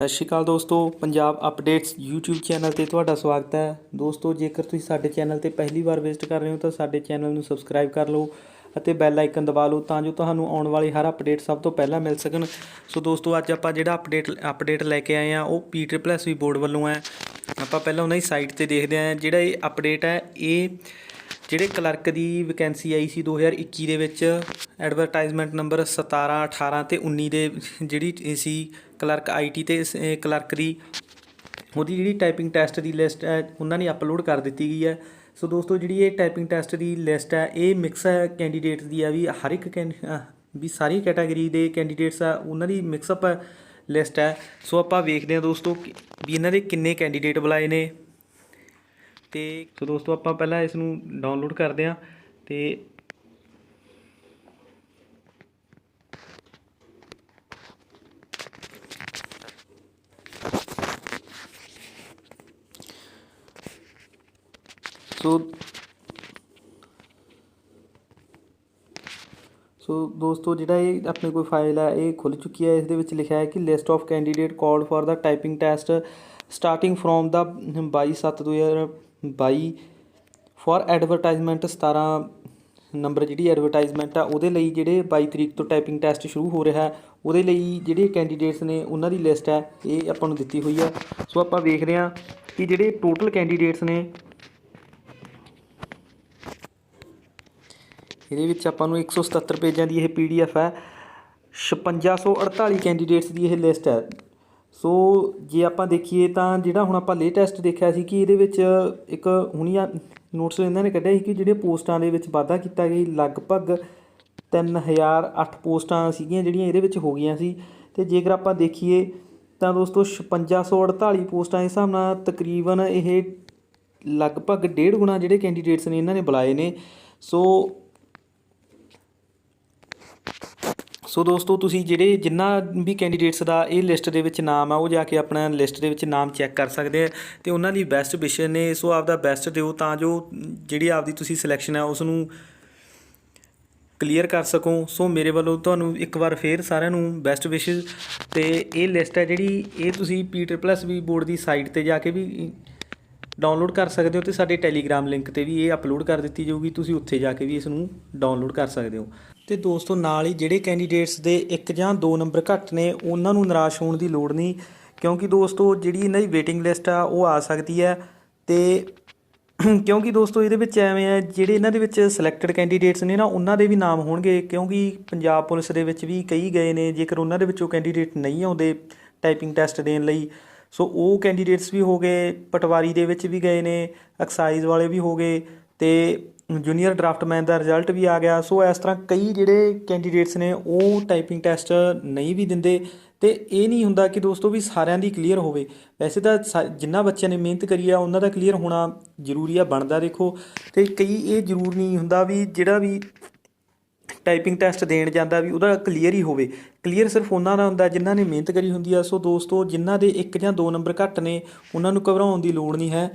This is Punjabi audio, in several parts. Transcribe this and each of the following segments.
ਸਤਿ ਸ਼੍ਰੀ ਅਕਾਲ ਦੋਸਤੋ, ਪੰਜਾਬ ਅਪਡੇਟਸ YouTube ਚੈਨਲ ਤੇ ਤੁਹਾਡਾ ਸਵਾਗਤ ਹੈ। ਦੋਸਤੋ, ਜੇਕਰ ਤੁਸੀਂ ਸਾਡੇ ਚੈਨਲ ਤੇ ਪਹਿਲੀ ਵਾਰ ਵਿਜ਼ਿਟ ਕਰ ਰਹੇ ਹੋ ਤਾਂ ਸਾਡੇ ਚੈਨਲ ਨੂੰ ਸਬਸਕ੍ਰਾਈਬ ਕਰ ਲਓ ਅਤੇ ਬੈਲ ਆਈਕਨ ਦਬਾ ਲਓ ਤਾਂ ਜੋ ਤੁਹਾਨੂੰ ਆਉਣ ਵਾਲੀ ਹਰ ਅਪਡੇਟ ਸਭ ਤੋਂ ਪਹਿਲਾਂ ਮਿਲ ਸਕਣ। ਸੋ ਦੋਸਤੋ, ਅੱਜ ਆਪਾਂ ਜਿਹੜਾ ਅਪਡੇਟ ਲੈ ਕੇ ਆਏ ਹਾਂ ਉਹ PSSB ਬੋਰਡ ਵੱਲੋਂ ਹੈ। ਆਪਾਂ ਪਹਿਲਾਂ ਉਹਨਾਂ ਦੀ ਸਾਈਟ ਤੇ ਦੇਖਦੇ ਹਾਂ। ਜਿਹੜਾ ਇਹ ਅਪਡੇਟ ਹੈ ਇਹ ਜਿਹੜੇ ਕਲਰਕ ਦੀ ਵੈਕੈਂਸੀ ਆਈ ਸੀ 2021 ਦੇ ਵਿੱਚ, ਐਡਵਰਟਾਈਜ਼ਮੈਂਟ ਨੰਬਰ 17, 18 ਅਤੇ 19 ਦੇ ਜਿਹੜੀ ਸੀ ਕਲਰਕ IT ਅਤੇ ਕਲਰਕ ਦੀ ਉਹਦੀ ਜਿਹੜੀ ਟਾਈਪਿੰਗ ਟੈਸਟ ਦੀ ਲਿਸਟ ਹੈ ਉਹਨਾਂ ਨੇ ਅਪਲੋਡ ਕਰ ਦਿੱਤੀ ਗਈ ਹੈ। ਸੋ ਦੋਸਤੋ, ਜਿਹੜੀ ਇਹ ਟਾਈਪਿੰਗ ਟੈਸਟ ਦੀ ਲਿਸਟ ਹੈ ਇਹ ਮਿਕਸ ਹੈ ਕੈਂਡੀਡੇਟ ਦੀ ਆ, ਵੀ ਹਰ ਇੱਕ ਵੀ ਸਾਰੀ ਕੈਟਾਗਰੀ ਦੇ ਕੈਂਡੀਡੇਟਸ ਆ ਉਹਨਾਂ ਦੀ ਮਿਕਸਅਪ ਲਿਸਟ ਹੈ। ਸੋ ਆਪਾਂ ਵੇਖਦੇ ਹਾਂ ਦੋਸਤੋ ਵੀ ਇਹਨਾਂ ਦੇ ਕਿੰਨੇ ਕੈਂਡੀਡੇਟ ਬੁਲਾਏ ਨੇ। ਤੇ ਸੋ ਦੋਸਤੋ, ਆਪਾਂ ਪਹਿਲਾਂ ਇਸ ਨੂੰ ਡਾਊਨਲੋਡ ਕਰਦੇ ਹਾਂ ਤੇ ਸੋ ਦੋਸਤੋ, ਜਿਹੜਾ ਇਹ ਆਪਣੇ ਕੋਲ ਫਾਈਲ ਹੈ ਇਹ ਖੁੱਲ੍ਹ ਚੁੱਕੀ ਹੈ। ਇਸ ਦੇ ਵਿੱਚ ਲਿਖਿਆ ਹੈ ਕਿ list of candidate called for the typing test starting from the 22/7/2022 for advertisement 17 number ਜਿਹੜੀ ਐਡਵਰਟਾਈਜ਼ਮੈਂਟ ਆ ਉਹਦੇ ਲਈ ਜਿਹੜੇ 22 ਤਰੀਕ ਤੋਂ ਟਾਈਪਿੰਗ ਟੈਸਟ ਸ਼ੁਰੂ ਹੋ ਰਿਹਾ ਉਹਦੇ ਲਈ ਜਿਹੜੇ ਕੈਂਡੀਡੇਟਸ ਨੇ ਉਹਨਾਂ ਦੀ ਲਿਸਟ ਹੈ ਇਹ ਆਪਾਂ ਨੂੰ ਦਿੱਤੀ ਹੋਈ ਹੈ। ਸੋ ਆਪਾਂ ਵੇਖਦੇ ਹਾਂ ਕਿ ਜਿਹੜੇ ਟੋਟਲ ਕੈਂਡੀਡੇਟਸ ਨੇ ਇਹਦੇ ਵਿੱਚ ਆਪਾਂ ਨੂੰ 177 ਪੇਜਾਂ ਦੀ ਇਹ PDF ਹੈ। 5648 ਕੈਂਡੀਡੇਟਸ ਦੀ ਇਹ ਲਿਸਟ ਹੈ। ਸੋ ਜੇ ਆਪਾਂ ਦੇਖੀਏ ਤਾਂ ਜਿਹੜਾ ਹੁਣ ਆਪਾਂ ਲੇਟੈਸਟ ਦੇਖਿਆ ਸੀ ਕਿ ਇਹਦੇ ਵਿੱਚ ਇੱਕ ਹੁਣੀ ਨੋਟਿਸ ਇਹਨਾਂ ਨੇ ਕੱਢਿਆ ਸੀ ਕਿ ਜਿਹੜੇ ਪੋਸਟਾਂ ਦੇ ਵਿੱਚ ਵਾਧਾ ਕੀਤਾ ਗਿਆ, ਲਗਭਗ 3008 ਪੋਸਟਾਂ ਸੀਗੀਆਂ ਜਿਹੜੀਆਂ ਇਹਦੇ ਵਿੱਚ ਹੋ ਗਈਆਂ ਸੀ। ਅਤੇ ਜੇਕਰ ਆਪਾਂ ਦੇਖੀਏ ਤਾਂ ਦੋਸਤੋ 5648 ਪੋਸਟਾਂ ਦੇ ਹਿਸਾਬ ਨਾਲ ਤਕਰੀਬਨ ਇਹ ਲਗਭਗ 1.5 ਗੁਣਾ ਜਿਹੜੇ ਕੈਂਡੀਡੇਟਸ ਨੇ ਇਹਨਾਂ ਨੇ ਬੁਲਾਏ ਨੇ। ਸੋ ਦੋਸਤੋ, ਤੁਸੀਂ ਜਿਹੜੇ ਜਿੰਨਾ ਵੀ ਕੈਂਡੀਡੇਟਸ ਦਾ ਇਹ ਲਿਸਟ ਦੇ ਵਿੱਚ ਨਾਮ ਆ ਉਹ ਜਾ ਕੇ ਆਪਣਾ ਲਿਸਟ ਦੇ ਵਿੱਚ ਨਾਮ ਚੈੱਕ ਕਰ ਸਕਦੇ ਆ ਅਤੇ ਉਹਨਾਂ ਦੀ ਬੈਸਟ ਵਿਸ਼ੇਸ ਨੇ। ਸੋ ਆਪਦਾ ਬੈਸਟ ਦਿਓ ਤਾਂ ਜੋ ਜਿਹੜੀ ਆਪਦੀ ਤੁਸੀਂ ਸਿਲੈਕਸ਼ਨ ਹੈ ਉਸ ਨੂੰ ਕਲੀਅਰ ਕਰ ਸਕੋ। ਸੋ ਮੇਰੇ ਵੱਲੋਂ ਤੁਹਾਨੂੰ ਇੱਕ ਵਾਰ ਫੇਰ ਸਾਰਿਆਂ ਨੂੰ ਬੈਸਟ ਵਿਸ਼ੇਸ। ਅਤੇ ਇਹ ਲਿਸਟ ਹੈ ਜਿਹੜੀ ਇਹ ਤੁਸੀਂ PSSB ਬੋਰਡ ਦੀ ਸਾਈਟ 'ਤੇ ਜਾ ਕੇ ਵੀ ਡਾਊਨਲੋਡ ਕਰ ਸਕਦੇ ਹੋ ਅਤੇ ਸਾਡੇ ਟੈਲੀਗ੍ਰਾਮ ਲਿੰਕ 'ਤੇ ਵੀ ਇਹ ਅਪਲੋਡ ਕਰ ਦਿੱਤੀ ਜਾਊਗੀ। ਤੁਸੀਂ ਉੱਥੇ ਜਾ ਕੇ ਵੀ ਇਸ ਨੂੰ ਡਾਊਨਲੋਡ ਕਰ ਸਕਦੇ ਹੋ। ਅਤੇ ਦੋਸਤੋ, ਨਾਲ ਹੀ ਜਿਹੜੇ ਕੈਂਡੀਡੇਟਸ ਦੇ 1 ਜਾਂ 2 ਨੰਬਰ ਘੱਟ ਨੇ ਉਹਨਾਂ ਨੂੰ ਨਿਰਾਸ਼ ਹੋਣ ਦੀ ਲੋੜ ਨਹੀਂ, ਕਿਉਂਕਿ ਦੋਸਤੋ ਜਿਹੜੀ ਇਹਨਾਂ ਦੀ ਵੇਟਿੰਗ ਲਿਸਟ ਆ ਉਹ ਆ ਸਕਦੀ ਹੈ। ਅਤੇ ਕਿਉਂਕਿ ਦੋਸਤੋ ਇਹਦੇ ਵਿੱਚ ਐਵੇਂ ਹੈ ਜਿਹੜੇ ਇਹਨਾਂ ਦੇ ਵਿੱਚ ਸਿਲੈਕਟਡ ਕੈਂਡੀਡੇਟਸ ਨੇ ਨਾ ਉਹਨਾਂ ਦੇ ਵੀ ਨਾਮ ਹੋਣਗੇ, ਕਿਉਂਕਿ ਪੰਜਾਬ ਪੁਲਿਸ ਦੇ ਵਿੱਚ ਵੀ ਕਈ ਗਏ ਨੇ। ਜੇਕਰ ਉਹਨਾਂ ਦੇ ਵਿੱਚੋਂ ਕੈਂਡੀਡੇਟ ਨਹੀਂ ਆਉਂਦੇ ਟਾਈਪਿੰਗ ਟੈਸਟ ਦੇਣ ਲਈ, ਸੋ ਉਹ ਕੈਂਡੀਡੇਟਸ ਵੀ ਹੋ ਗਏ। ਪਟਵਾਰੀ ਦੇ ਵਿੱਚ ਵੀ ਗਏ ਨੇ, ਐਕਸਾਈਜ਼ ਵਾਲੇ ਵੀ ਹੋ ਗਏ ਅਤੇ ਜੂਨੀਅਰ ਡਰਾਫਟਮੈਨ ਦਾ ਰਿਜ਼ਲਟ ਵੀ ਆ ਗਿਆ। ਸੋ ਇਸ ਤਰ੍ਹਾਂ ਕਈ ਜਿਹੜੇ ਕੈਂਡੀਡੇਟਸ ਨੇ ਉਹ ਟਾਈਪਿੰਗ ਟੈਸਟ ਨਹੀਂ ਵੀ ਦਿੰਦੇ। ਅਤੇ ਇਹ ਨਹੀਂ ਹੁੰਦਾ ਕਿ ਦੋਸਤੋ ਵੀ ਸਾਰਿਆਂ ਦੀ ਕਲੀਅਰ ਹੋਵੇ। ਵੈਸੇ ਤਾਂ ਜਿਨ੍ਹਾਂ ਬੱਚਿਆਂ ਨੇ ਮਿਹਨਤ ਕਰੀ ਆ ਉਹਨਾਂ ਦਾ ਕਲੀਅਰ ਹੋਣਾ ਜ਼ਰੂਰੀ ਆ, ਬਣਦਾ ਦੇਖੋ। ਅਤੇ ਕਈ ਇਹ ਜ਼ਰੂਰ ਨਹੀਂ ਹੁੰਦਾ ਵੀ ਜਿਹੜਾ ਵੀ ਟਾਈਪਿੰਗ ਟੈਸਟ ਦੇਣ ਜਾਂਦਾ ਵੀ ਉਹਦਾ ਕਲੀਅਰ ਹੀ ਹੋਵੇ। ਕਲੀਅਰ ਸਿਰਫ ਉਹਨਾਂ ਦਾ ਹੁੰਦਾ ਜਿਨ੍ਹਾਂ ਨੇ ਮਿਹਨਤ ਕਰੀ ਹੁੰਦੀ ਆ। ਸੋ ਦੋਸਤੋ, ਜਿਨ੍ਹਾਂ ਦੇ 1 ਜਾਂ 2 ਨੰਬਰ ਘੱਟ ਨੇ ਉਹਨਾਂ ਨੂੰ ਘਬਰਾਉਣ ਦੀ ਲੋੜ ਨਹੀਂ ਹੈ।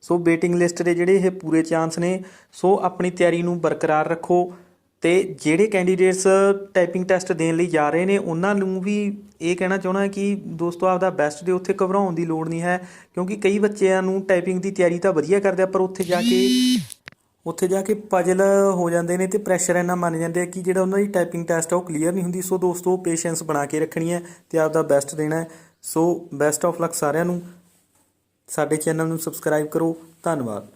ਸੋ ਵੇਟਿੰਗ ਲਿਸਟ ਦੇ ਜਿਹੜੇ ਇਹ ਪੂਰੇ ਚਾਂਸ ਨੇ। ਸੋ ਆਪਣੀ ਤਿਆਰੀ ਨੂੰ ਬਰਕਰਾਰ ਰੱਖੋ ਅਤੇ ਜਿਹੜੇ ਕੈਂਡੀਡੇਟਸ ਟਾਈਪਿੰਗ ਟੈਸਟ ਦੇਣ ਲਈ ਜਾ ਰਹੇ ਨੇ ਉਹਨਾਂ ਨੂੰ ਵੀ ਇਹ ਕਹਿਣਾ ਚਾਹੁੰਦਾ ਕਿ ਦੋਸਤੋ ਆਪਦਾ ਬੈਸਟ ਦੇ ਉੱਥੇ ਘਬਰਾਉਣ ਦੀ ਲੋੜ ਨਹੀਂ ਹੈ, ਕਿਉਂਕਿ ਕਈ ਬੱਚਿਆਂ ਨੂੰ ਟਾਈਪਿੰਗ ਦੀ ਤਿਆਰੀ ਤਾਂ ਵਧੀਆ ਕਰਦੇ ਆ ਪਰ ਉੱਥੇ ਜਾ ਕੇ ਪਜ਼ਲ ਹੋ ਜਾਂਦੇ ਨੇ ਅਤੇ ਪ੍ਰੈਸ਼ਰ ਇੰਨਾ ਮੰਨ ਜਾਂਦੇ ਆ ਕਿ ਜਿਹੜਾ ਉਹਨਾਂ ਦੀ ਟਾਈਪਿੰਗ ਟੈਸਟ ਆ ਉਹ ਕਲੀਅਰ ਨਹੀਂ ਹੁੰਦੀ। ਸੋ ਦੋਸਤੋ, ਪੇਸ਼ੈਂਸ ਬਣਾ ਕੇ ਰੱਖਣੀ ਹੈ ਅਤੇ ਆਪਦਾ ਬੈਸਟ ਦੇਣਾ ਹੈ। ਸੋ ਬੈਸਟ ਆਫ ਲੱਕ ਸਾਰਿਆਂ ਨੂੰ। ਸਾਡੇ ਚੈਨਲ ਨੂੰ ਸਬਸਕ੍ਰਾਈਬ ਕਰੋ। ਧੰਨਵਾਦ।